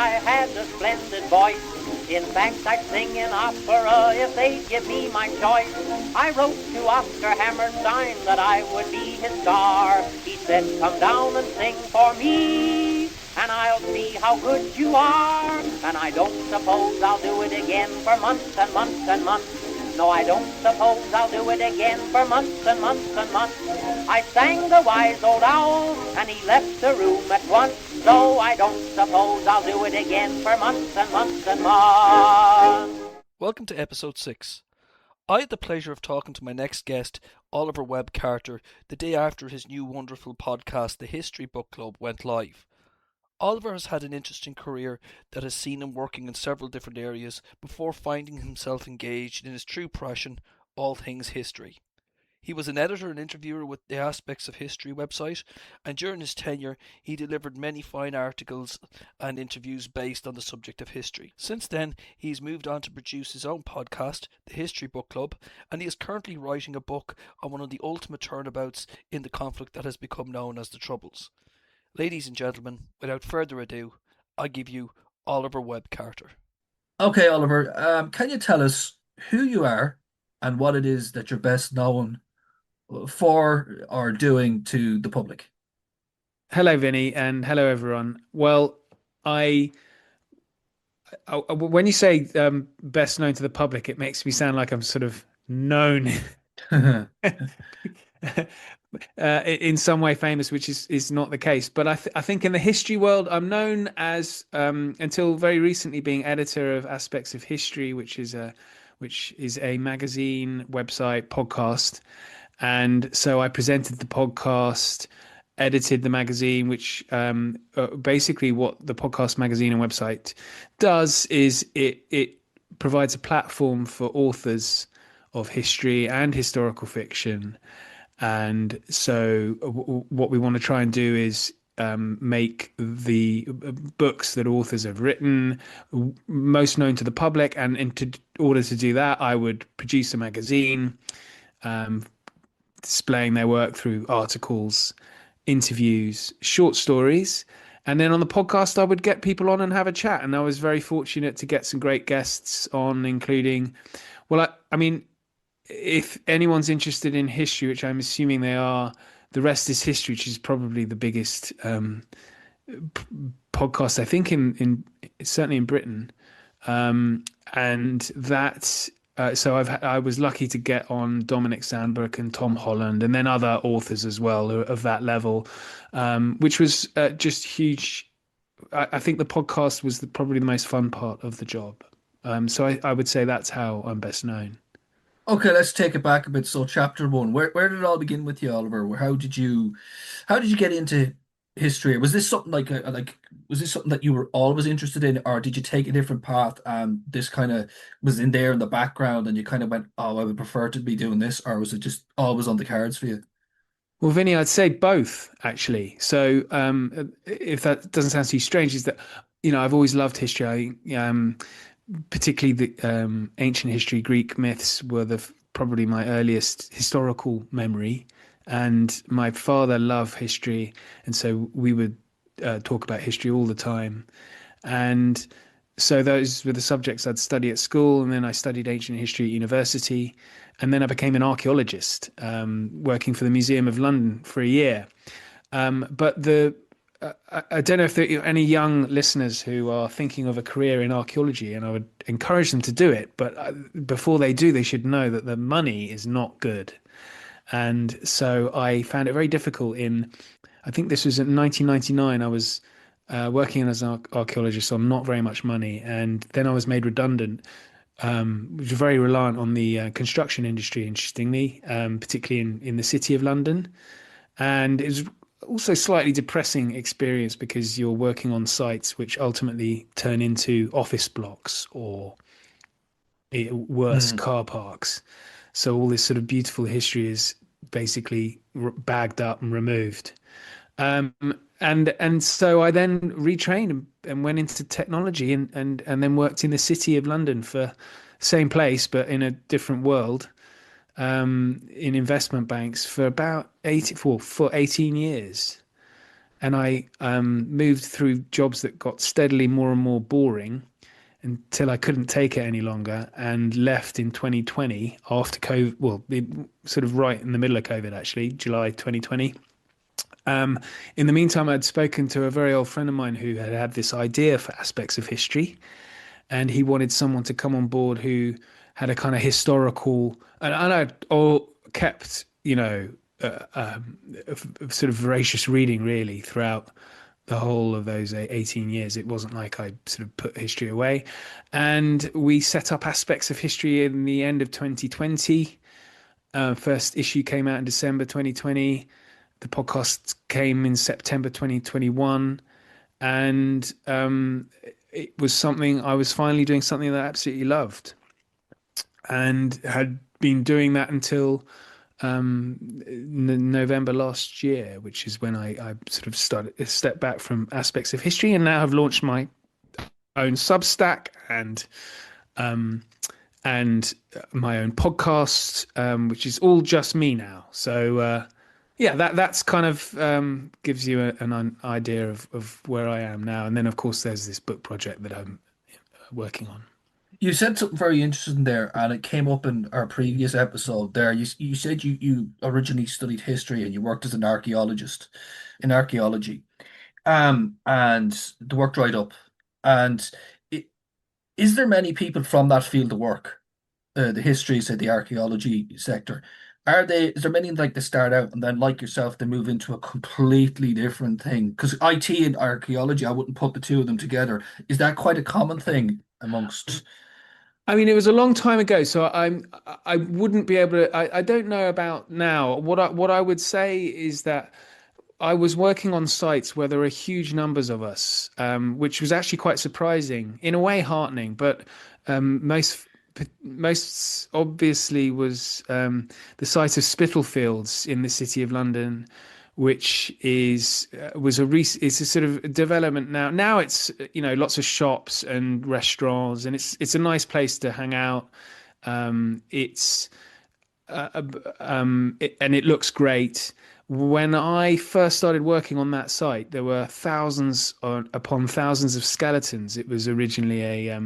I had a splendid voice. In fact, I'd sing in opera if they'd give me my choice. I wrote to Oscar Hammerstein that I would be his star. He said, come down and sing for me, and I'll see how good you are. And I don't suppose I'll do it again for months and months and months. No, I don't suppose I'll do it again for months and months and months. I sang the wise old owl, and he left the room at once. So I don't suppose I'll do it again for months and months and months. Welcome to episode 6. I had the pleasure of talking to my next guest, Oliver Webb Carter, the day after his new wonderful podcast, The History Book Club, went live. Oliver has had an interesting career that has seen him working in several different areas before finding himself engaged in his true passion, all things history. He was an editor and interviewer with the Aspects of History website, and during his tenure he delivered many fine articles and interviews based on the subject of history. Since then, he's moved on to produce his own podcast, The History Book Club, and he is currently writing a book on one of the ultimate turnabouts in the conflict that has become known as the Troubles. Ladies and gentlemen, without further ado, I give you Oliver Webb Carter. Okay, Oliver, can you tell us who you are and what it is that you're best known for or doing to the public? Hello, Vinny, and hello, everyone. Well, I when you say best known to the public, it makes me sound like I'm sort of known in some way famous, which is not the case. But I think in the history world, I'm known as, until very recently, being editor of Aspects of History, which is a magazine, website, podcast. And so I presented the podcast, edited the magazine, which basically what the podcast, magazine, and website does is it provides a platform for authors of history and historical fiction. And so what we want to try and do is make the books that authors have written most known to the public. And in order to do that, I would produce a magazine displaying their work through articles, interviews, short stories. And then on the podcast, I would get people on and have a chat. And I was very fortunate to get some great guests on, including, well, I mean, if anyone's interested in history, which I'm assuming they are, The Rest is History, which is probably the biggest podcast, I think, in certainly in Britain. And that, so I was lucky to get on Dominic Sandbrook and Tom Holland, and then other authors as well of that level, which was just huge. I think the podcast was probably the most fun part of the job. So I would say that's how I'm best known. Okay, let's take it back a bit. So, chapter one, where did it all begin with you, Oliver? How did you get into history? Was this something was this something that you were always interested in, or did you take a different path and this kind of was in there in the background and you kind of went, oh, I would prefer to be doing this, or was it just always on the cards for you? Well, Vinny, I'd say both, actually. So if that doesn't sound too strange, is that, I've always loved history. I think particularly the ancient history, Greek myths were probably my earliest historical memory. And my father loved history. And so we would talk about history all the time. And so those were the subjects I'd study at school. And then I studied ancient history at university. And then I became an archaeologist, working for the Museum of London for a year. But I don't know if there are any young listeners who are thinking of a career in archaeology, and I would encourage them to do it. But before they do, they should know that the money is not good. And so I found it very difficult I think this was in 1999. I was working as an archaeologist on not very much money. And then I was made redundant, which was very reliant on the construction industry, interestingly, particularly in the city of London. And it was also slightly depressing experience because you're working on sites which ultimately turn into office blocks or worse, car parks. So all this sort of beautiful history is basically bagged up and removed. And so I then retrained and went into technology and then worked in the city of London for same place but in a different world, in investment banks for about 18 years. and I moved through jobs that got steadily more and more boring until I couldn't take it any longer and left in 2020 after COVID. Well, sort of right in the middle of COVID, actually, July 2020. In the meantime, I'd spoken to a very old friend of mine who had this idea for aspects of history, and he wanted someone to come on board who had a kind of historical, and I'd all kept, sort of voracious reading really throughout the whole of those 18 years. It wasn't like I sort of put history away. And we set up aspects of history in the end of 2020. First issue came out in December 2020. The podcast came in September 2021. And it was something, I was finally doing something that I absolutely loved, and had been doing that until November last year, which is when I sort of stepped back from aspects of history, and now have launched my own Substack and my own podcast, which is all just me now. So yeah, that's kind of gives you an idea of where I am now. And then of course there's this book project that I'm working on. You said something very interesting there, and it came up in our previous episode there. You said you originally studied history and you worked as an archaeologist in archaeology. And the work dried up. And it, is there many people from that field of work, the history, say the archaeology sector? Is there many like they start out and then, like yourself, they move into a completely different thing? Because IT and archaeology, I wouldn't put the two of them together. Is that quite a common thing amongst? I mean, it was a long time ago, so I wouldn't be able to. I don't know about now. What I would say is that I was working on sites where there were huge numbers of us, which was actually quite surprising, in a way heartening, but most obviously was the site of Spitalfields in the City of London, which is is a sort of development now. Now it's lots of shops and restaurants, and it's a nice place to hang out. It's and it looks great. When I first started working on that site, there were thousands upon thousands of skeletons. It was originally a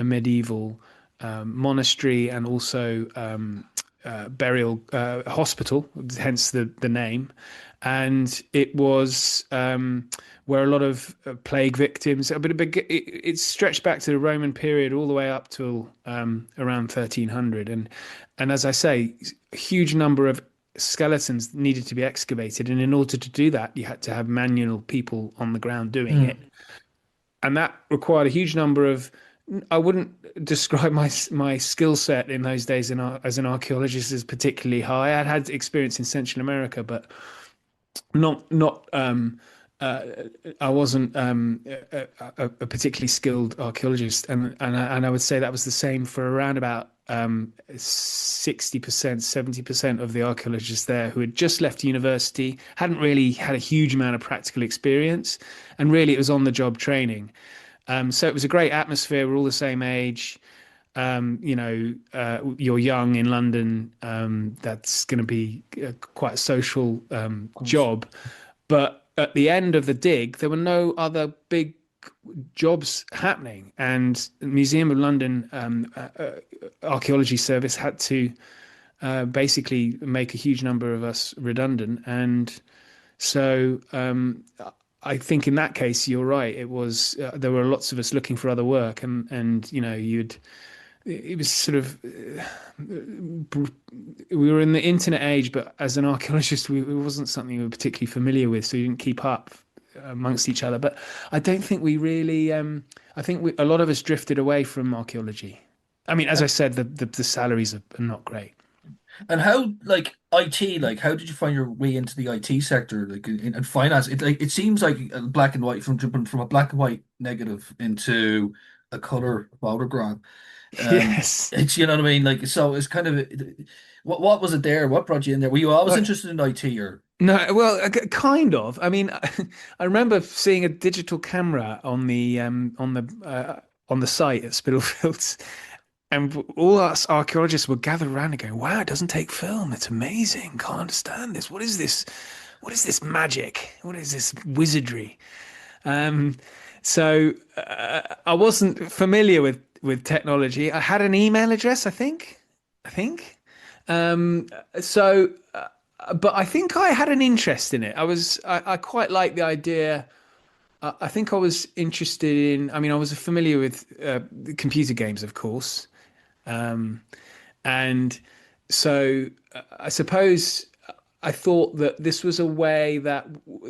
medieval monastery and also burial hospital, hence the name. And it was where a lot of plague victims, it stretched back to the Roman period all the way up till around 1300. And as I say, a huge number of skeletons needed to be excavated. And in order to do that, you had to have manual people on the ground doing it. And that required a huge number of, I wouldn't describe my skill set in those days as an archaeologist as particularly high. I'd had experience in Central America, but not I wasn't a particularly skilled archaeologist, and I would say that was the same for around about 60%, 70% of the archaeologists there who had just left university, hadn't really had a huge amount of practical experience, and really it was on the job training. So it was a great atmosphere. We're all the same age. You're young in London. That's going to be quite a social job. But at the end of the dig, there were no other big jobs happening. And the Museum of London Archaeology Service had to basically make a huge number of us redundant. And so I think in that case, you're right. It was there were lots of us looking for other work, and it was sort of we were in the internet age, but as an archaeologist, it wasn't something we were particularly familiar with, so we didn't keep up amongst each other. But I don't think we really. I think a lot of us drifted away from archaeology. I mean, as I said, the salaries are not great. And how, like IT, like how did you find your way into the IT sector, like in finance? It seems like a black and white, from jumping from a black and white negative into a color photograph. Yes, It's you know what I mean. Like so, it's kind of what was it there? What brought you in there? Were you always interested in IT or? No, well, kind of. I mean, I remember seeing a digital camera on the site at Spitalfields. And all us archaeologists would gather around and go, wow, it doesn't take film. It's amazing. Can't understand this. What is this? what is this magic? What is this wizardry? Um, so I wasn't familiar with technology. I had an email address, I think. Um, so, but I think I had an interest in it. I quite liked the idea. I think I was interested in. I mean, I was familiar with computer games, of course, um, and so I suppose I thought that this was a way that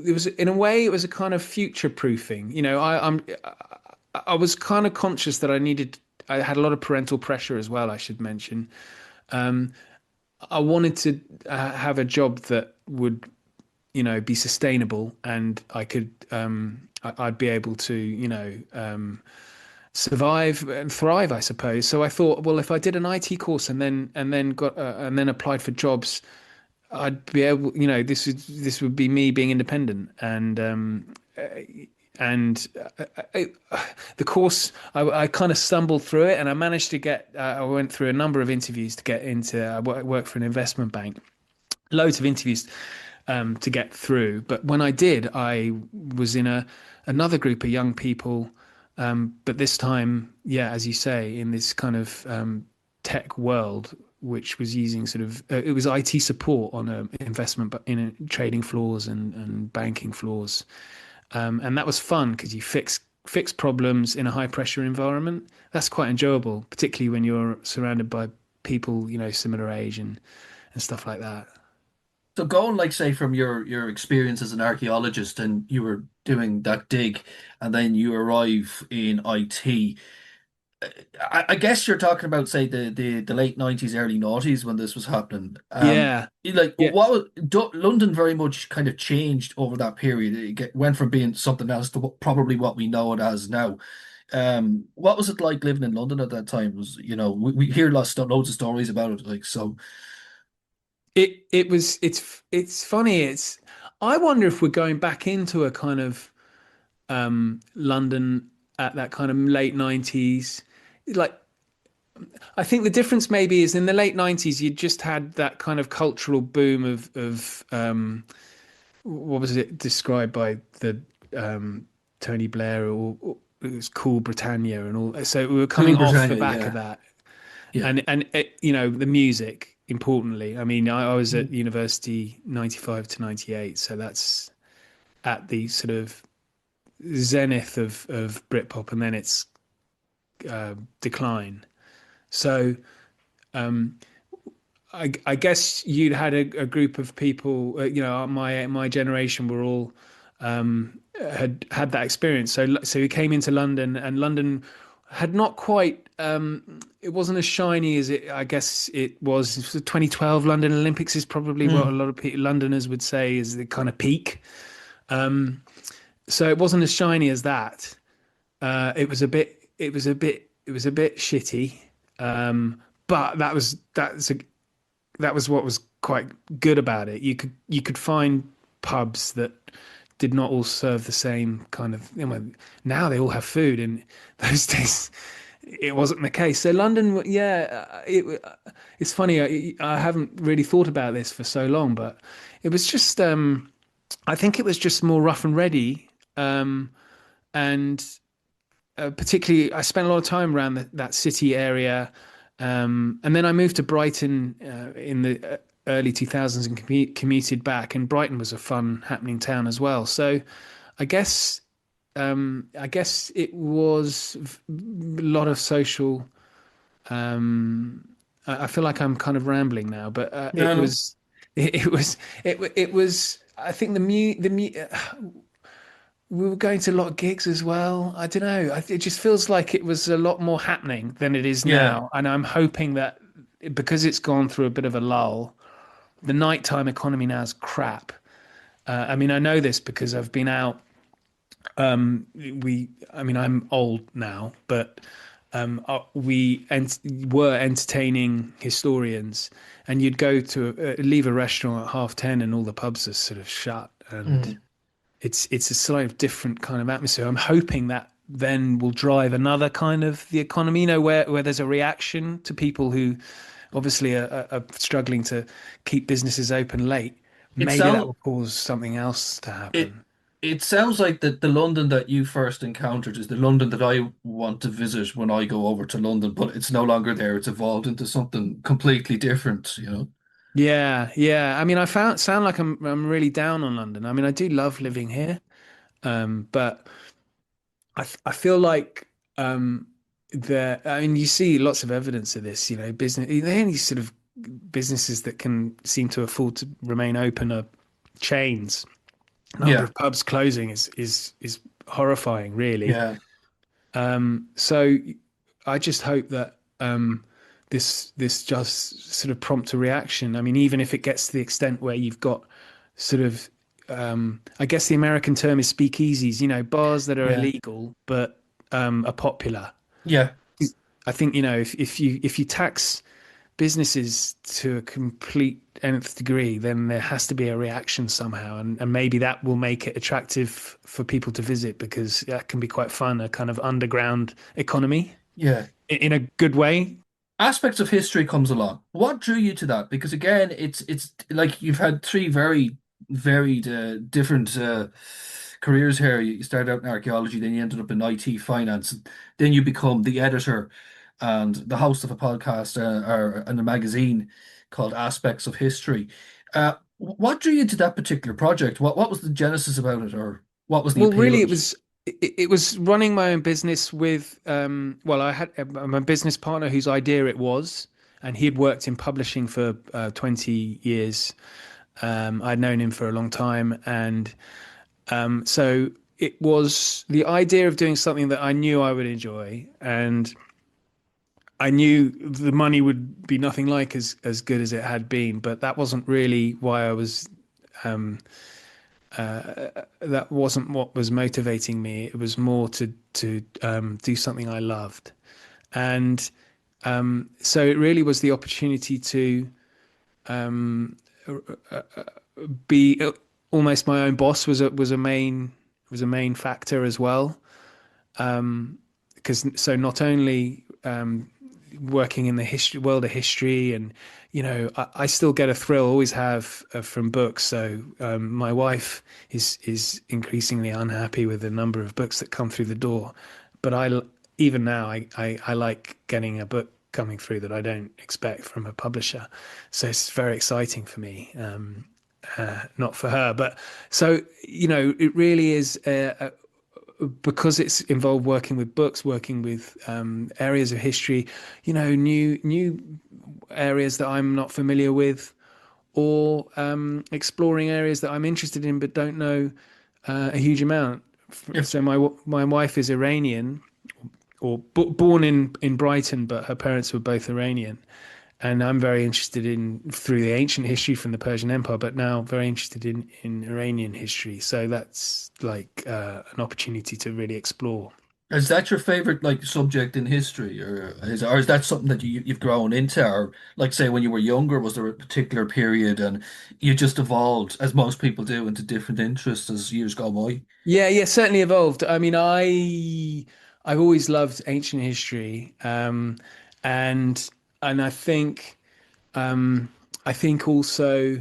it was, in a way, it was a kind of future proofing. I was kind of conscious that I had a lot of parental pressure as well, I should mention. Um, I wanted to have a job that would, be sustainable, and I'd be able to, survive and thrive, I suppose. So I thought, well, if I did an IT course and then applied for jobs, I'd be able, this would be me being independent, and the course, I kind of stumbled through it, and I managed to get. I went through a number of interviews to get into. I work for an investment bank, loads of interviews to get through. But when I did, I was in another group of young people, but this time, yeah, as you say, in this kind of tech world, which was using sort of it was IT support on a investment, but in trading floors and banking floors. And that was fun because you fix problems in a high pressure environment. That's quite enjoyable, particularly when you're surrounded by people, similar age and stuff like that. So going like say from your experience as an archaeologist and you were doing that dig and then you arrive in IT. I guess you're talking about say the late 90s, early noughties when this was happening. Yeah, Like yeah, London very much kind of changed over that period. Went from being something else to probably what we know it as now. What was it like living in London at that time? Was we hear loads of stories about it, like so. it's funny. I wonder if we're going back into a kind of London at that kind of late 90s. Like, I think the difference maybe is in the late 90s, you just had that kind of cultural boom of what was it described by the Tony Blair, or it was Cool Britannia and all. So we were Cool coming off the Britannia, back of yeah, that, yeah. and the music, importantly. I mean, I was Mm. at university 95 to 98, so that's at the sort of zenith of Britpop, and then its decline. So um, I guess you'd had a group of people, my generation were all had that experience. So we came into London, and London had not quite. It wasn't as shiny as I guess it was. 2012 London Olympics is probably what a Mm. lot of Londoners would say is the kind of peak. Um, so it wasn't as shiny as that. It was a bit. It was a bit. It was a bit shitty. But that was what was quite good about it. You could find pubs that did not all serve the same kind of. Now they all have food. In those days, it wasn't the case. So London, yeah, it's funny. I haven't really thought about this for so long, but it was just. I think it was just more rough and ready, and particularly I spent a lot of time around that city area, and then I moved to Brighton in the early 2000s and commuted back. And Brighton was a fun, happening town as well. So I guess it was a lot of social. I feel like I'm kind of rambling now, but No, no. it was. I think we were going to a lot of gigs as well. I don't know. It just feels like it was a lot more happening than it is Yeah. now. And I'm hoping that because it's gone through a bit of a lull, the nighttime economy now is crap. I mean, I know this because I've been out. I mean, I'm old now, but we were entertaining historians, and you'd go to leave a restaurant at 10:30, and all the pubs are sort of shut, and Mm. it's a slightly different kind of atmosphere. I'm hoping that then will drive another kind of the economy, where there's a reaction to people who obviously are struggling to keep businesses open late. It maybe that sounds will cause something else to it happen. it sounds like the London that you first encountered is the London that I want to visit when I go over to London, but it's no longer there. It's evolved into something completely different, you know? Yeah, yeah. I mean, I found sound like I'm really down on London. I mean, I do love living here, but I feel like I mean, you see lots of evidence of this. You know, business any sort of businesses that can seem to afford to remain open are chains. Number Yeah, of pubs closing is horrifying, really. yeah, So I just hope that this just sort of prompt a reaction. I mean, even if it gets to the extent where you've got sort of I guess the American term is speakeasies, you know, bars that are yeah, illegal but are popular. yeah, I think, you know, if you tax businesses to a complete nth degree, then there has to be a reaction somehow, and maybe that will make it attractive for people to visit because that can be quite fun, a kind of underground economy yeah. in a good way. Aspects of history comes along. What drew you to that? Because again, it's like you've had three very varied, different careers here. You started out in archaeology, then you ended up in IT finance, then you become the editor and the host of a podcast or and a magazine called Aspects of History. What drew you to that particular project? What was the genesis about it, or what was the Well, appeal really, of it it? was it was running my own business with well, I had my business partner whose idea it was, and he had worked in publishing for 20 years. I'd known him for a long time, and so it was the idea of doing something that I knew I would enjoy, and I knew the money would be nothing like as good as it had been, but that wasn't really why I was. Um, that wasn't what was motivating me. It was more to do something I loved, and so it really was the opportunity to be almost my own boss was a main factor as well. Because so not only working in the history world of history, and you know, I still get a thrill, always have, from books. So my wife is increasingly unhappy with the number of books that come through the door, but even now I like getting a book coming through that I don't expect from a publisher. So it's very exciting for me. Not for her, but so you know, it really is because it's involved working with books, working with areas of history, you know, new areas that I'm not familiar with, or exploring areas that I'm interested in but don't know a huge amount. If So my wife is Iranian, or born in Brighton, but her parents were both Iranian. And I'm very interested in through the ancient history from the Persian Empire, but now very interested in Iranian history. So that's like an opportunity to really explore. Is that your favorite like subject in history, or is that something that you've grown into, or like say when you were younger, was there a particular period and you just evolved as most people do into different interests as years go by? Yeah, yeah, certainly evolved. I mean, I've always loved ancient history, and um, I think also,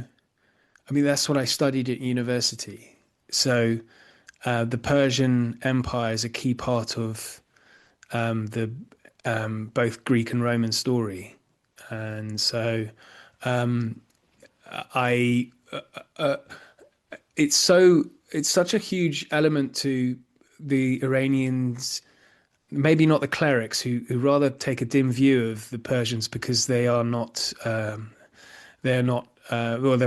I mean, that's what I studied at university. So the Persian Empire is a key part of the both Greek and Roman story, and so I it's such a huge element to the Iranians, maybe not the clerics who rather take a dim view of the Persians because they're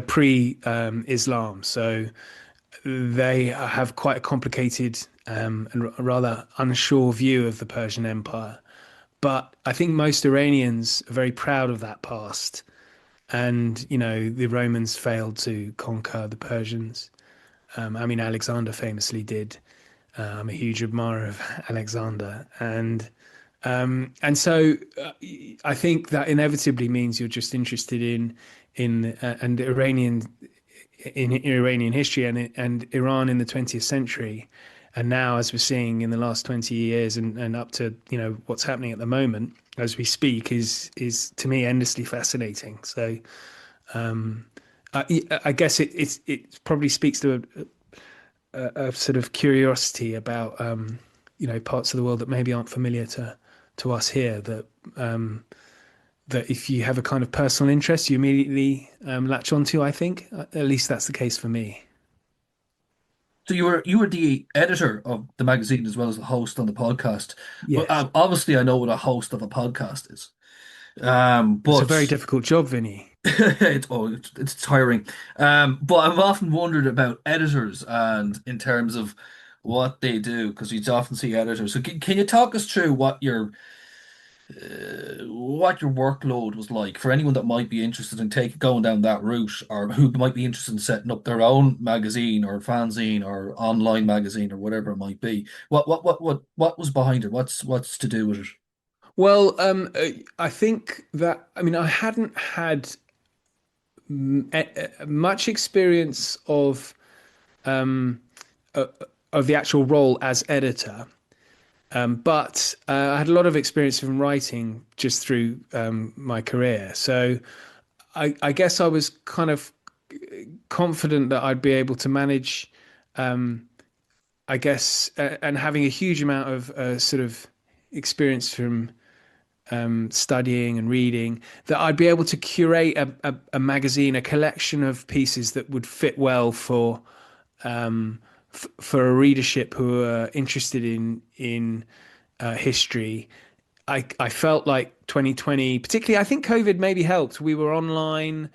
pre-Islam, so they have quite a complicated and rather unsure view of the Persian Empire. But I think most Iranians are very proud of that past. And, you know, the Romans failed to conquer the Persians. I mean, Alexander famously did. I'm a huge admirer of Alexander. And so I think that inevitably means you're just interested in Iranian history and Iran in the 20th century. And now, as we're seeing in the last 20 years and up to, you know, what's happening at the moment as we speak is to me endlessly fascinating. So I guess it probably speaks to a sort of curiosity about parts of the world that maybe aren't familiar to us here. That if you have a kind of personal interest, you immediately latch onto. I think at least that's the case for me. So you were the editor of the magazine as well as the host on the podcast. But Yes, obviously, I know what a host of a podcast is. it's a very But difficult job, Vinny. it's tiring. But I've often wondered about editors and in terms of what they do, because you often see editors. So can you talk us through what your workload was like for anyone that might be interested in going down that route, or who might be interested in setting up their own magazine or fanzine or online magazine or whatever it might be? What was behind it? What's to do with it? Well, I think that I mean I hadn't had much experience um, uh, of the actual role as editor. But I had a lot of experience from writing just through my career. So I guess I was kind of confident that I'd be able to manage, I guess, and having a huge amount of sort of experience from studying and reading, that I'd be able to curate a magazine, a collection of pieces that would fit well for a readership who are interested in history. I felt like 2020, particularly, I think COVID maybe helped. We were online,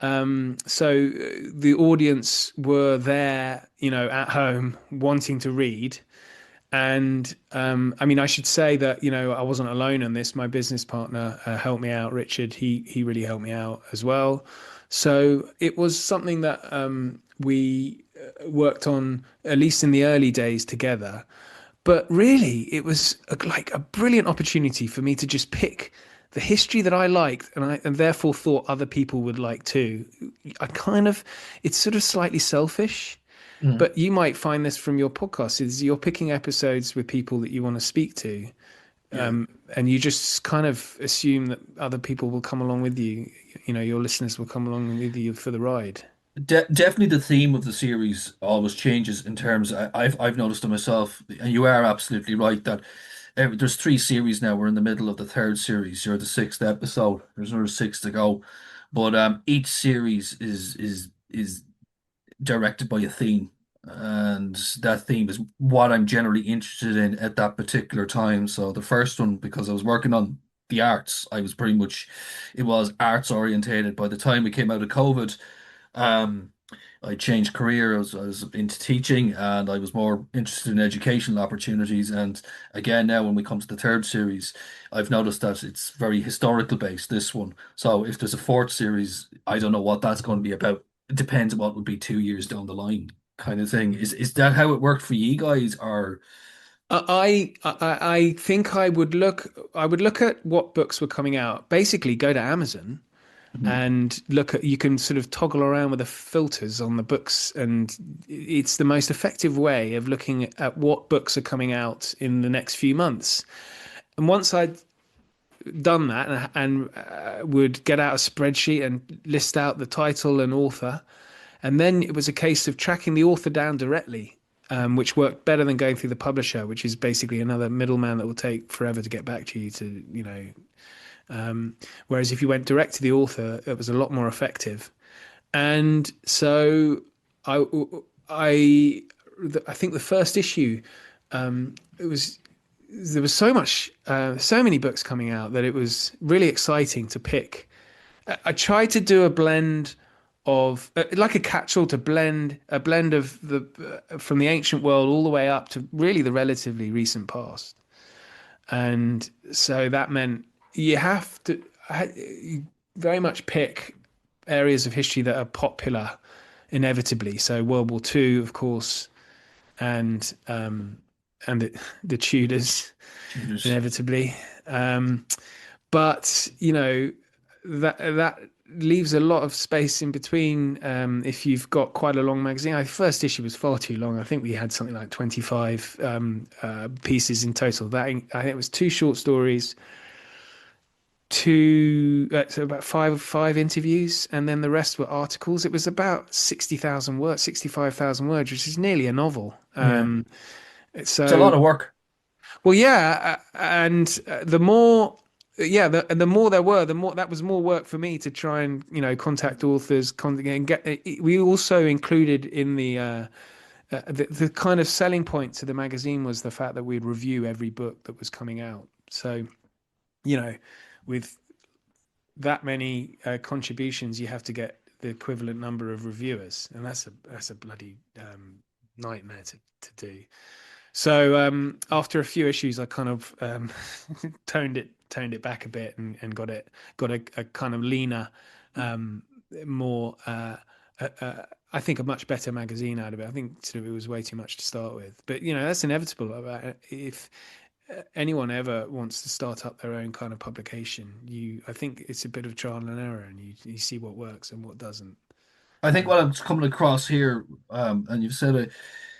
so the audience were there, at home wanting to read. And I mean, I should say that I wasn't alone on this. My business partner helped me out, Richard. He really helped me out as well. So it was something that we worked on at least in the early days together. But really, it was like a brilliant opportunity for me to just pick the history that I liked, and therefore thought other people would like too. It's sort of slightly selfish, Mm. but you might find this from your podcast, is you're picking episodes with people that you want to speak to, Yeah. and you just kind of assume that other people will come along with you. Your listeners will come along with you for the ride. Definitely the theme of the series always changes in terms I've noticed it myself, and you are absolutely right that there's three series now. We're in the middle of the third series. You're the sixth episode. There's another six to go. But each series is directed by a theme, and that theme is what I'm generally interested in at that particular time. So the first one, because I was working on the arts, I was pretty much it was arts orientated. By the time we came out of COVID, um, I changed career. I was into teaching, and I was more interested in educational opportunities. And again, now when we come to the third series, I've noticed that it's very historical based, this one. So if there's a fourth series, I don't know what that's going to be about. It depends on what would be 2 years down the line, kind of thing. Is that how it worked for you guys, or I think I would look at what books were coming out. Basically, go to Amazon Mhm. and look at, you can sort of toggle around with the filters on the books, and it's the most effective way of looking at what books are coming out in the next few months. And once I'd done that, and would get out a spreadsheet and list out the title and author, and then it was a case of tracking the author down directly, which worked better than going through the publisher, which is basically another middleman that will take forever to get back to you to, whereas if you went direct to the author, it was a lot more effective. And so I, I, I think the first issue, it was there was so many books coming out that it was really exciting to pick. I tried to do a blend of like a catch-all, to blend a blend of the from the ancient world all the way up to really the relatively recent past. And so that meant you have to very much pick areas of history that are popular inevitably. So World War II, of course, and the Tudors Jesus. inevitably. Um, but that leaves a lot of space in between, if you've got quite a long magazine. The first issue was far too long. I think we had something like 25 pieces in total. That I think it was two short stories, so about five interviews, and then the rest were articles. It was about 60,000 words, 65,000 words, which is nearly a novel. Yeah. It's a So lot of work. well, yeah, and the more, yeah, the more there were, the more that was more work for me to try and contact authors, and get. We also included in the kind of selling point to the magazine was the fact that we'd review every book that was coming out. So with that many contributions, you have to get the equivalent number of reviewers, and that's a bloody nightmare to do. So after a few issues, I kind of toned it back a bit and got a kind of leaner, more I think a much better magazine out of it. I think sort of it was way too much to start with, but that's inevitable. If anyone ever wants to start up their own kind of publication, I think it's a bit of trial and error, and you see what works and what doesn't. I think what I'm coming across here, and you've said it,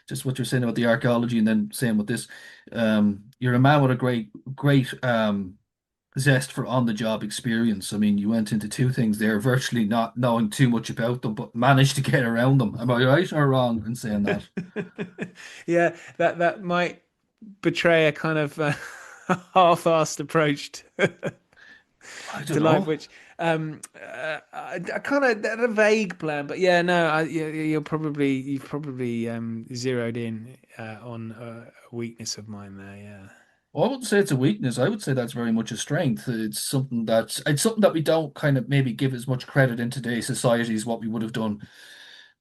just what you're saying about the archaeology, and then saying with this, you're a man with a great zest for on-the-job experience. I mean, you went into two things there, virtually not knowing too much about them, but managed to get around them. Am I right or wrong in saying that? Yeah, that might betray a kind of half-assed approach I don't to life, know. which I kind of had a vague plan, but yeah, no, you've probably zeroed in on a weakness of mine there. Yeah, Well, I wouldn't say it's a weakness. I would say that's very much a strength. It's something that we don't kind of maybe give as much credit in today's society as what we would have done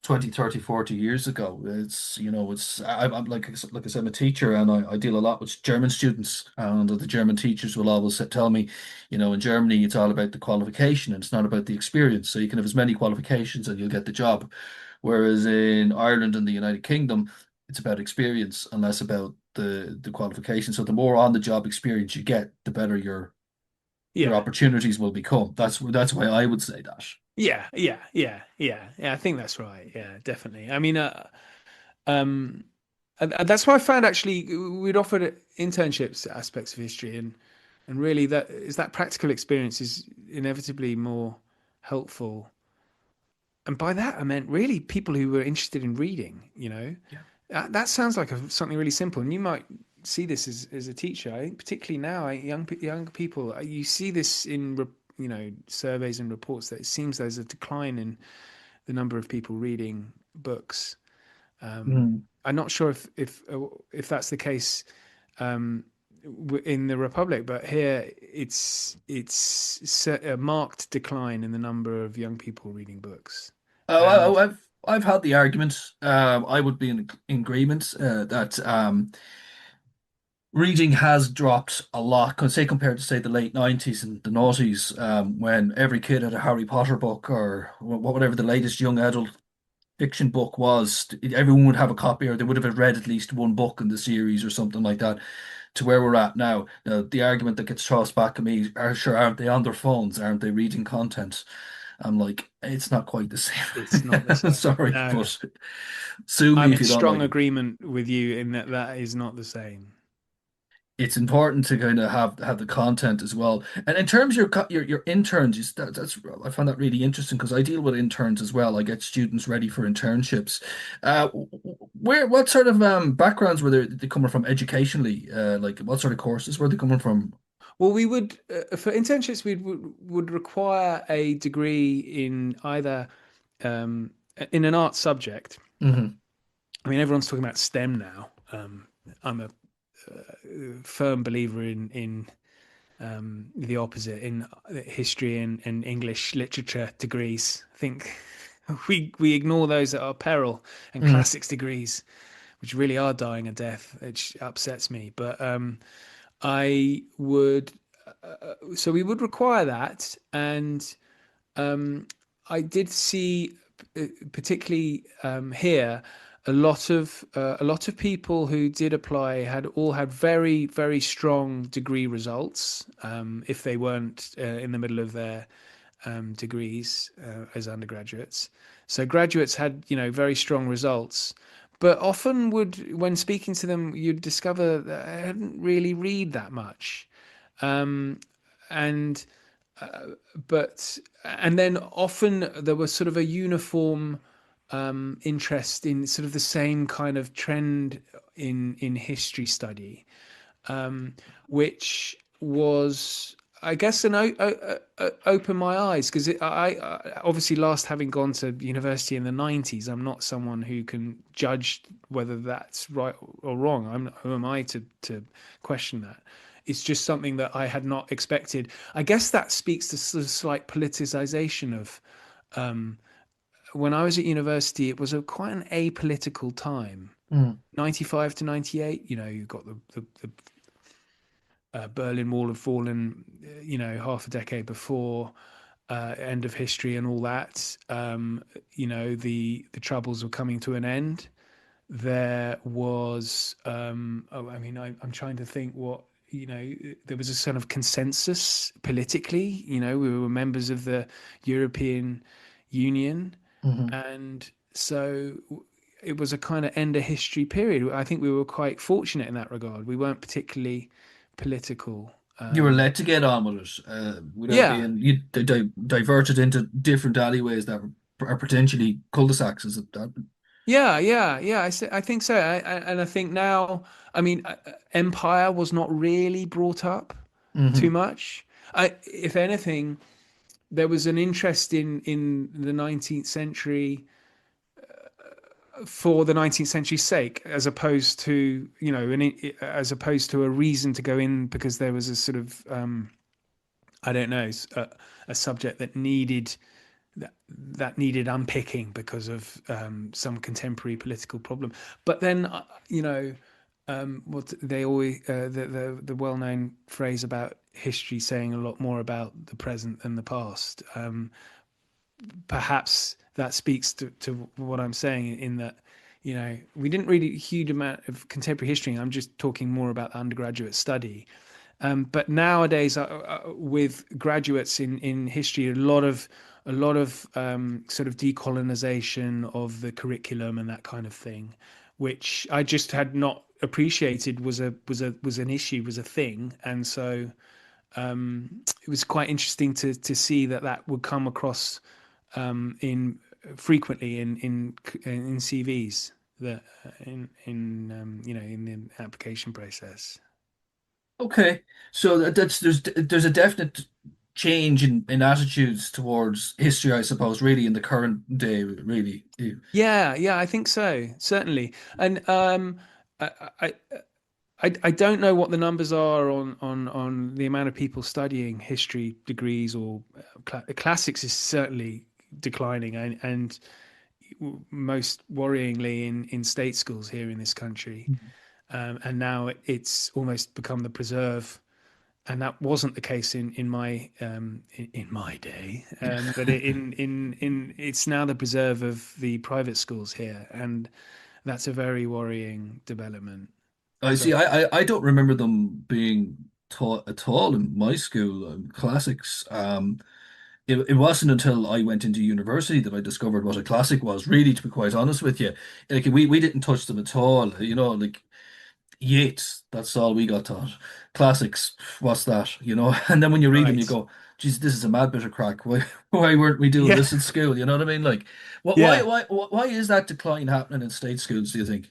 20, 30, 40 years ago. I'm like I said, I'm a teacher, and I deal a lot with German students, and the German teachers will always tell me, in Germany it's all about the qualification and it's not about the experience. So you can have as many qualifications and you'll get the job. Whereas in Ireland and the United Kingdom, it's about experience and less about the qualification. So the more on the job experience you get, the better your yeah, opportunities will become. That's why I would say that. yeah. I think that's right. Yeah, definitely. I mean, um, and that's why I found actually we'd offered internships to aspects of history, and really that practical experience is inevitably more helpful. And by that I meant really people who were interested in reading. Yeah. That sounds like something really simple, and you might see this as a teacher. I think particularly now, young people, you see this in surveys and reports that it seems there's a decline in the number of people reading books. Mm. I'm not sure if that's the case in the Republic, but here it's a marked decline in the number of young people reading books. Oh, And I've had the argument. I would be in agreement that reading has dropped a lot. Say compared to say the late 90s and the noughties, when every kid had a Harry Potter book or whatever the latest young adult fiction book was. Everyone would have a copy, or they would have read at least one book in the series or something like that. To where we're at now, the argument that gets tossed back at me are sure, aren't they on their phones? Aren't they reading content? I'm like, it's not quite the it's not the same. same. Sorry, No, but sue me I'm if in you don't strong like it. agreement with you in that is not the same. It's important to kind of have the content as well. And in terms of your interns, that's I find that really interesting because I deal with interns as well. I get students ready for internships. What sort of backgrounds were they coming from educationally? Like what sort of courses were they coming from? Well, we would for internships would require a degree in either um, in an art subject. Hmm. I mean, everyone's talking about STEM now. I'm a firm believer in the opposite in history and English literature degrees. I think we ignore those at our peril, and Hmm. classics degrees, which really are dying a death, which upsets me. But I would, so we would require that, and um, I did see, particularly here, a lot of people who did apply had very very strong degree results. If they weren't in the middle of their degrees as undergraduates, so graduates had very strong results. But often when speaking to them, you'd discover that I hadn't really read that much, um, and but and then often there was sort of a uniform interest in sort of the same kind of trend in history study, which was, I guess, open my eyes because I obviously last having gone to university in the 90s, I'm not someone who can judge whether that's right or wrong. Who am I to question that? It's just something that I had not expected. I guess that speaks to sort of slight politicization of when I was at university. It was a quite an apolitical time. Mm. 95 to 98, you've got the Berlin Wall had fallen, half a decade before, end of history and all that. The troubles were coming to an end. There was, I'm trying to think what, there was a sort of consensus politically. We were members of the European Union, Hmm. and so it was a kind of end of history period. I think we were quite fortunate in that regard. We weren't particularly political. You were led to get on with it without Yeah, being diverted into different alleyways that are potentially cul-de-sacs. Is it that? yeah. I think so. And I think now, I mean, empire was not really brought up too Hmm. much. If anything, there was an interest in the 19th century for the 19th century's sake, as opposed to, as opposed to a reason to go in because there was a sort of, I don't know, a subject that needed unpicking because of some contemporary political problem. But then, what they always the well-known phrase about history saying a lot more about the present than the past. Perhaps that speaks to what I'm saying in that, we didn't read a huge amount of contemporary history. I'm just talking more about the undergraduate study. But nowadays, with graduates in history, a lot of sort of decolonization of the curriculum and that kind of thing, which I just had not appreciated was an issue, was a thing, and so it was quite interesting to see that would come across in frequently in CVs that in the application process. Okay, so there's a definite change in attitudes towards history, I suppose, really in the current day, really. Yeah, I think so, certainly. And I, I, I don't know what the numbers are on the amount of people studying history degrees or classics is certainly declining, and most worryingly in state schools here in this country. And now it's almost become the preserve, and that wasn't the case in my day. But in it's now the preserve of the private schools here, and that's a very worrying development. I So see. I don't remember them being taught at all in my school, classics. It wasn't until I went into university that I discovered what a classic was, really, to be quite honest with you. Like we didn't touch them at all, like Yeats, that's all we got taught. Classics, what's that, And then when you read them, you right, go, geez, this is a mad bit of crack. Why weren't we doing yeah, this in school? You know what I mean? Like, yeah. why is that decline happening in state schools, do you think?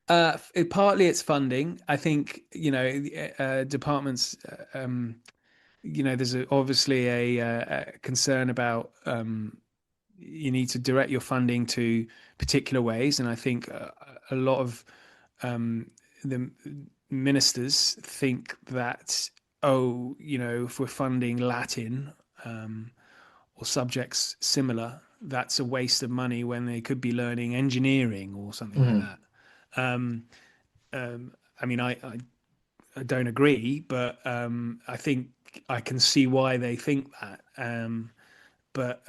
Partly it's funding. I think departments. There's obviously a concern about you need to direct your funding to particular ways, and I think a lot of the ministers think that, oh, if we're funding Latin or subjects similar, that's a waste of money when they could be learning engineering or something like Hmm. that. Um, I mean, I don't agree, but I think I can see why they think that. But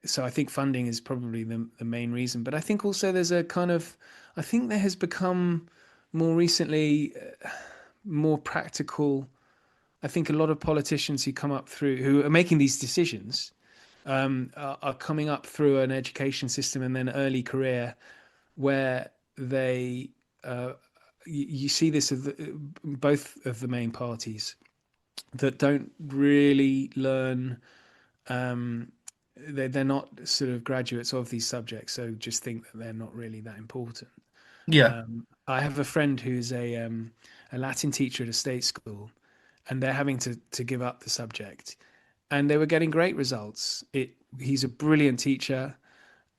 so I think funding is probably the main reason. But I think also there's a kind of, I think there has become more recently more practical. I think a lot of politicians who are making these decisions are coming up through an education system and then early career where they you see this of both of the main parties that don't really learn. Um, they're not sort of graduates of these subjects, so just think that they're not really that important. Yeah. I have a friend who's a Latin teacher at a state school, and they're having to give up the subject, and they were getting great results. He's a brilliant teacher,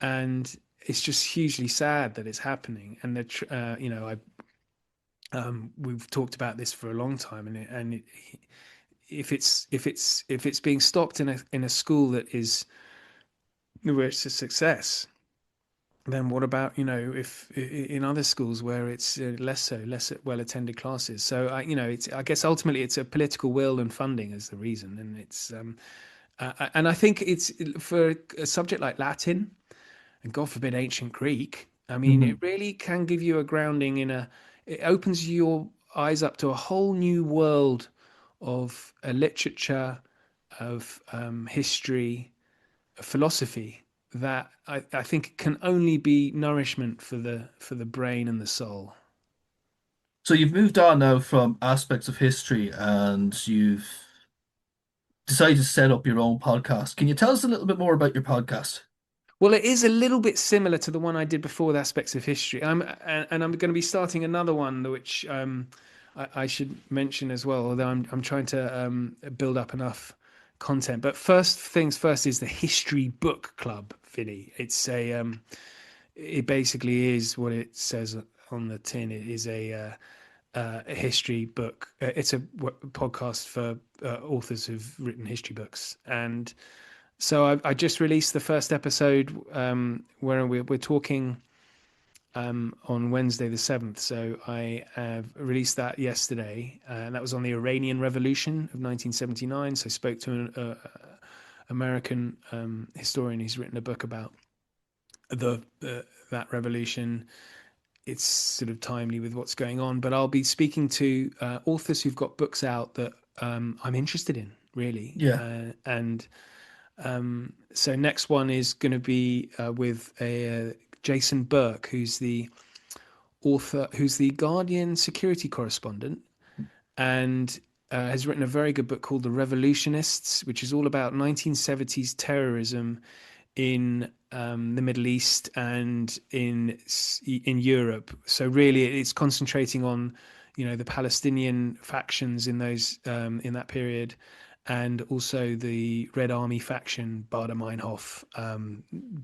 and it's just hugely sad that it's happening. And I we've talked about this for a long time, if it's being stopped in a school that is where it's a success, then what about if in other schools where it's less well attended classes? So it's, I guess ultimately it's a political will and funding as the reason, and and I think it's for a subject like Latin and God forbid ancient Greek. I mean, it Mhm. really can give you a grounding it opens your eyes up to a whole new world of literature, of history, philosophy that I think can only be nourishment for the brain and the soul. So you've moved on now from aspects of history and you've decided to set up your own podcast. Can you tell us a little bit more about your podcast? Well, it is a little bit similar to the one I did before with aspects of history. I'm going to be starting another one, which I should mention as well. Although I'm trying to build up enough content. But first things first is the History Book Club, Vinny. It basically is what it says on the tin. It is a history book. It's a podcast for authors who've written history books, and so I just released the first episode where we're talking on Wednesday the 7th. So I have released that yesterday, and that was on the Iranian Revolution of 1979. So I spoke to an American historian who's written a book about that revolution. It's sort of timely with what's going on, but I'll be speaking to authors who've got books out that I'm interested in, really, Yeah. and so next one is going to be with a Jason Burke, who's the author, who's the Guardian security correspondent, and has written a very good book called The Revolutionists, which is all about 1970s terrorism in the Middle East and in Europe. So really, it's concentrating on the Palestinian factions in those in that period, and also the Red Army faction, Baader Meinhof,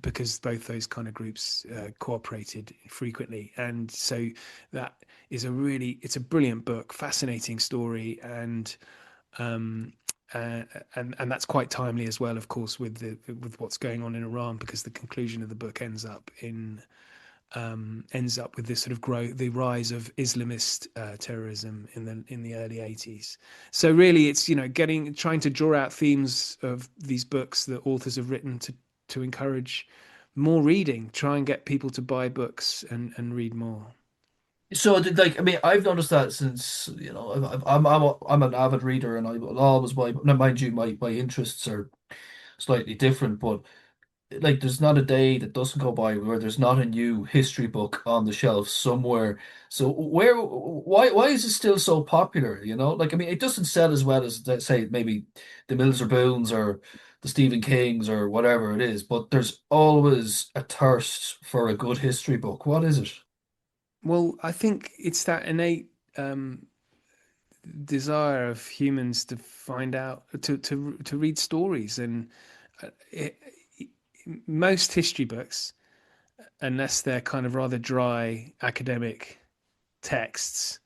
because both those kind of groups cooperated frequently. And so that is it's a brilliant book, fascinating story, um, and that's quite timely as well, of course, with what's going on in Iran, because the conclusion of the book ends up with this sort of the rise of Islamist terrorism in the early 80s. So really, it's trying to draw out themes of these books that authors have written to encourage more reading, try and get people to buy books and read more. So did like I mean I've noticed that since I'm an avid reader and I will always buy. Now, mind you, my interests are slightly different, but like there's not a day that doesn't go by where there's not a new history book on the shelf somewhere. So why is it still so popular? Like I mean, it doesn't sell as well as let's say maybe the Mills or Boons or the Stephen Kings or whatever it is, but there's always a thirst for a good history book. What is it? Well, I think it's that innate desire of humans to find out, to read stories, and uh, it, most history books, unless they're kind of rather dry academic texts,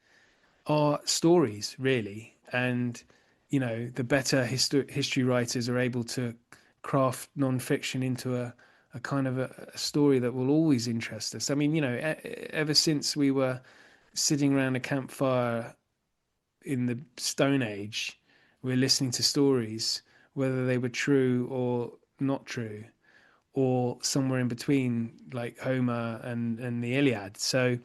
are stories, really. And the better history writers are able to craft non-fiction into a kind of a story that will always interest us. I mean, ever since we were sitting around a campfire in the Stone Age, we're listening to stories, whether they were true or not true, or somewhere in between, like Homer and the Iliad. So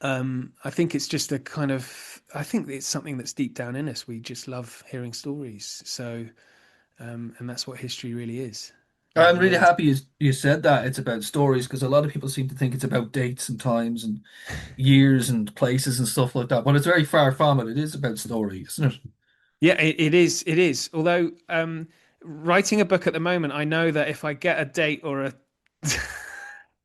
I think it's just I think it's something that's deep down in us. We just love hearing stories. So, and that's what history really is. I'm really What is happy you said that it's about stories because a lot of people seem to think it's about dates and times and years and places and stuff like that. But it's very far from it. It is about story, isn't it? Yeah, it is. It is. Although writing a book at the moment, I know that if I get a date or a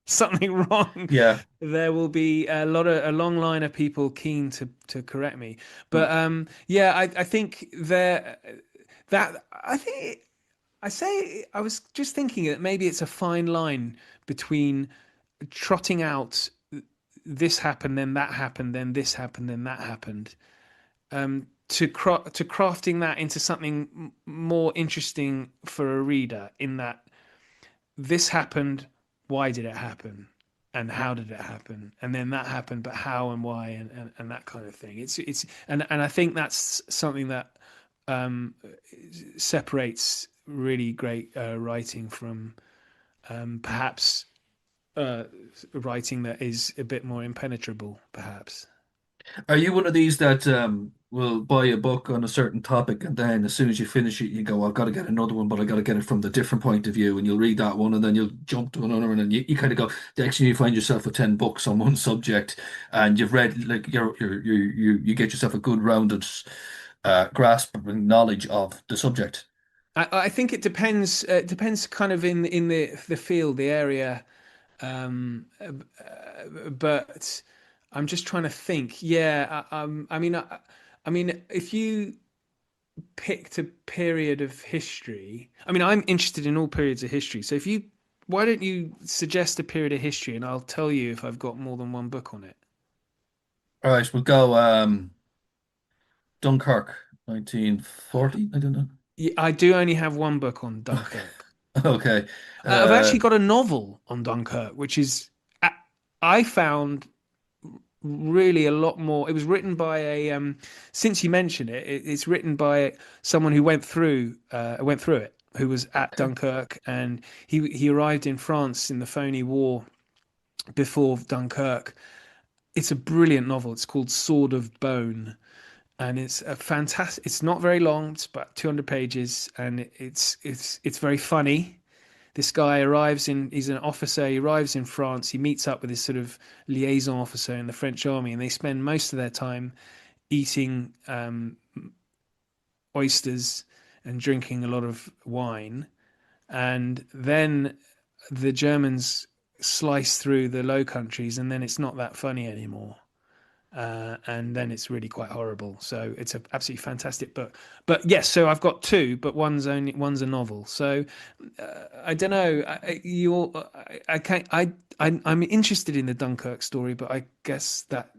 something wrong, Yeah. there will be a long line of people keen to correct me. But Mm. yeah, I think there that I think I say I was just thinking that maybe it's a fine line between trotting out this happened, then that happened, then this happened, then that happened, to crafting that into something more interesting for a reader. In that this happened, why did it happen, and how did it happen, and then that happened, but how and why, and that kind of thing. And I think that's something that um, separates really great writing from perhaps uh, writing that is a bit more impenetrable, perhaps. Are you one of these that will buy a book on a certain topic and then as soon as you finish it, you go, I've got to get another one, but I got to get it from the different point of view, and you'll read that one and then you'll jump to another one and you kind of go, the next thing you find yourself with 10 books on one subject and you've read like you get yourself a good rounded grasp and knowledge of the subject. I think it depends. It depends kind of in the field, the area. But I'm just trying to think. Yeah, I mean, if you picked a period of history, I mean, I'm interested in all periods of history. So why don't you suggest a period of history, and I'll tell you if I've got more than one book on it. All right, we'll go Dunkirk, 1940. I don't know. Yeah, I do only have one book on Dunkirk. Okay. I've Uh, actually got a novel on Dunkirk, which is I found really a lot more. It was written by since you mention it, it's written by someone who went through it, who was at okay. Dunkirk, and he arrived in France in the phony war before Dunkirk. It's a brilliant novel. It's called Sword of Bone, and it's a fantastic. It's not very long. It's about 200 pages, and it's very funny. This guy arrives in, he's an officer, he arrives in France, he meets up with this sort of liaison officer in the French army, and they spend most of their time eating oysters and drinking a lot of wine. And then the Germans slice through the Low Countries, and then it's not that funny anymore. And then it's really quite horrible. So it's an absolutely fantastic book. But yes, so I've got two, but one's a novel. So I don't know. I can't. I'm interested in the Dunkirk story, but I guess that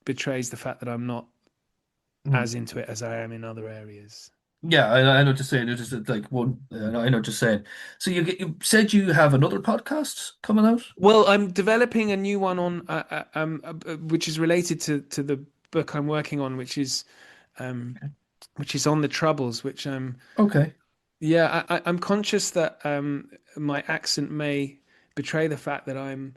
betrays the fact that I'm not Mhm. as into it as I am in other areas. Yeah, I know what you're saying. It's just like one. I know what you're saying. So you said you have another podcast coming out. Well, I'm developing a new one on, which is related to the book I'm working on, um, which is on the Troubles, which Okay. yeah, I'm conscious that my accent may betray the fact that I'm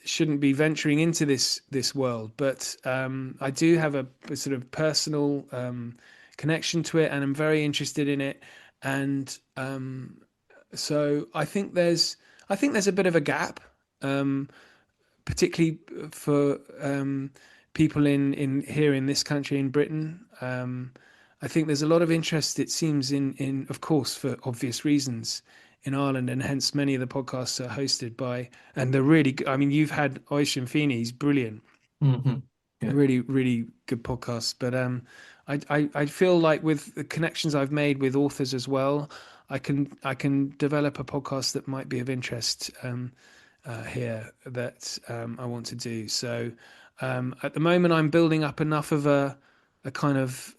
shouldn't be venturing into this world, but I do have a sort of personal connection to it, and I'm very interested in it, and so I think there's a bit of a gap, um, particularly for people in here in this country in Britain. I think there's a lot of interest, it seems, in of course, for obvious reasons, in Ireland, and hence many of the podcasts are hosted by, and they're really good. I mean, you've had Oisin Feeney, he's brilliant, Yeah. really, really good podcast. But I feel like with the connections I've made with authors as well, I can develop a podcast that might be of interest here that I want to do. So at the moment, I'm building up enough of a kind of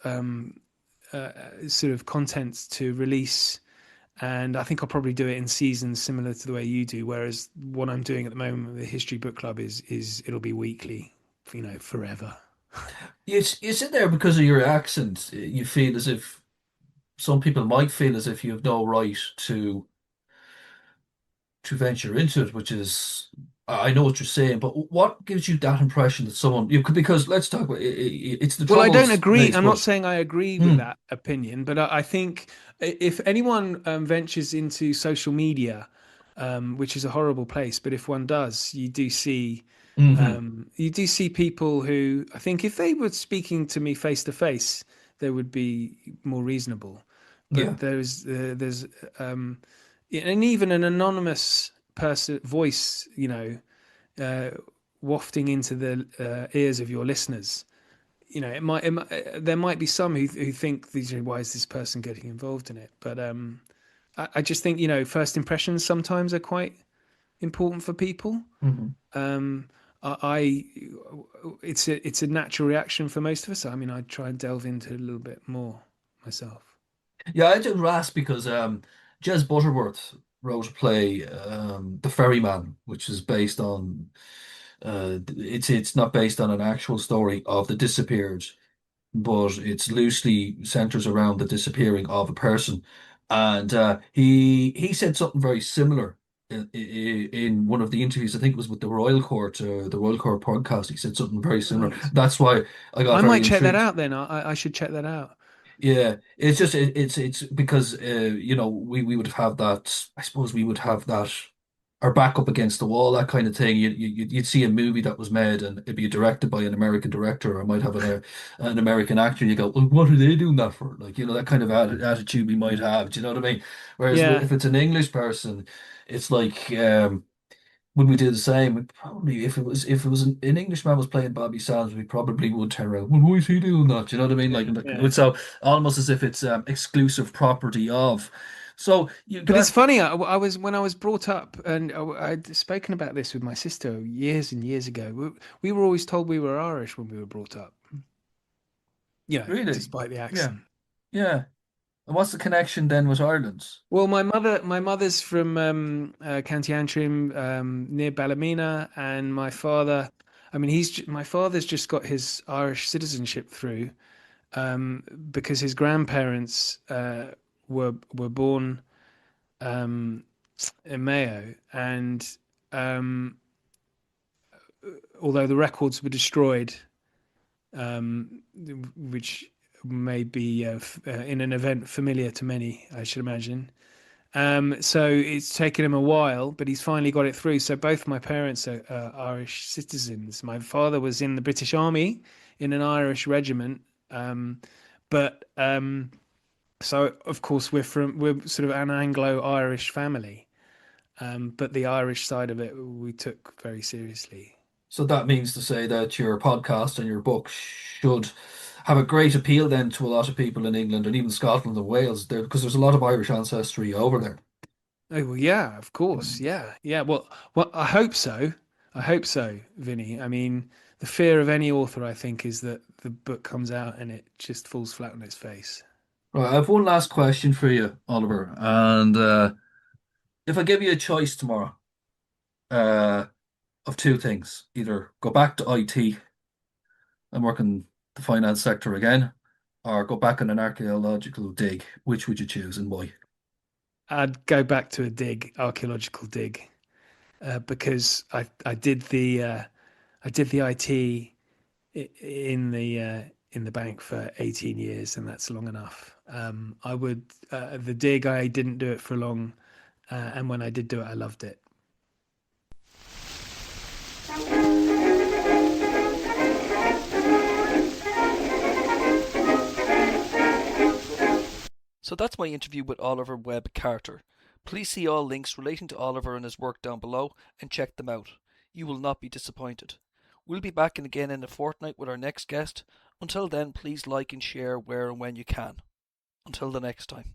sort of content to release. And I think I'll probably do it in seasons, similar to the way you do. Whereas what I'm doing at the moment with the History Book Club is it'll be weekly, forever. You sit there because of your accent. You feel as if some people might feel as if you have no right to venture into it, which is, I know what you're saying, but what gives you that impression that someone you could, because let's talk about it's the Well, I don't Troubles agree. place, I'm not but saying I agree with hmm, that opinion, but I think if anyone ventures into social media, which is a horrible place, but if one does, hmm, you do see people who I think if they were speaking to me face to face, they would be more reasonable. Yeah. But and even an anonymous person voice, uh, wafting into the ears of your listeners. There might be some who think why is this person getting involved in it? But I just think first impressions sometimes are quite important for people. Hmm. Um, I it's a natural reaction for most of us. I mean, I try and delve into it a little bit more myself. Yeah, I did Ras because Jez Butterworth wrote a play, The Ferryman, which is based on it's not based on an actual story of the disappeared, but it's loosely centers around the disappearing of a person. And he said something very similar in one of the interviews. I think it was with the Royal Court podcast. He said something very similar. Right. That's why I got I very might check that intrigued. out then. I should check that out. Yeah, it's just it's because we would have that. I suppose we would have that our back up against the wall, that kind of thing. You'd see a movie that was made and it'd be directed by an American director, or it might have an American actor. And you go, well, what are they doing that for? Like, that kind of attitude we might have. Do you know what I mean? Whereas Yeah, if it's an English person, it's like when we do the same, we probably if it was an Englishman was playing Bobby Sands, we probably would turn around. Well, why is he doing that? Do you know what I mean? yeah, Like yeah. so almost as if it's exclusive property of. So you But it's got funny. I was when I was brought up, and I'd spoken about this with my sister years and years ago. We were always told we were Irish when we were brought up. really, Despite the yeah, accent. yeah. And what's the connection then with Ireland? Well, my mother's from County Antrim, near Ballymena, and my father. I mean, my father's just got his Irish citizenship through because his grandparents were born um, in Mayo, and um, although the records were destroyed, um, which may be in an event familiar to many, I should imagine. So it's taken him a while, but he's finally got it through. So both my parents are Irish citizens. My father was in the British Army in an Irish regiment, but so of course we're sort of an Anglo-Irish family. But the Irish side of it we took very seriously. So that means to say that your podcast and your book should have a great appeal then to a lot of people in England and even Scotland and Wales there, because there's a lot of Irish ancestry over there. Oh well, yeah, of course, Mm. yeah, yeah. Well, I hope so. I hope so, Vinny. I mean, the fear of any author, I think, is that the book comes out and it just falls flat on its face. Right, I have one last question for you, Oliver. And if I give you a choice tomorrow, uh, of two things, either go back to IT and work in the finance sector again, or go back on an archaeological dig, which would you choose and why? I'd go back to a archaeological dig, because I did the IT in the bank for 18 years, and that's long enough. I would the dig I didn't do it for long, and when I did do it, I loved it. So that's my interview with Oliver Webb Carter. Please see all links relating to Oliver and his work down below and check them out. You will not be disappointed. We'll be back again in a fortnight with our next guest. Until then, please like and share where and when you can. Until the next time.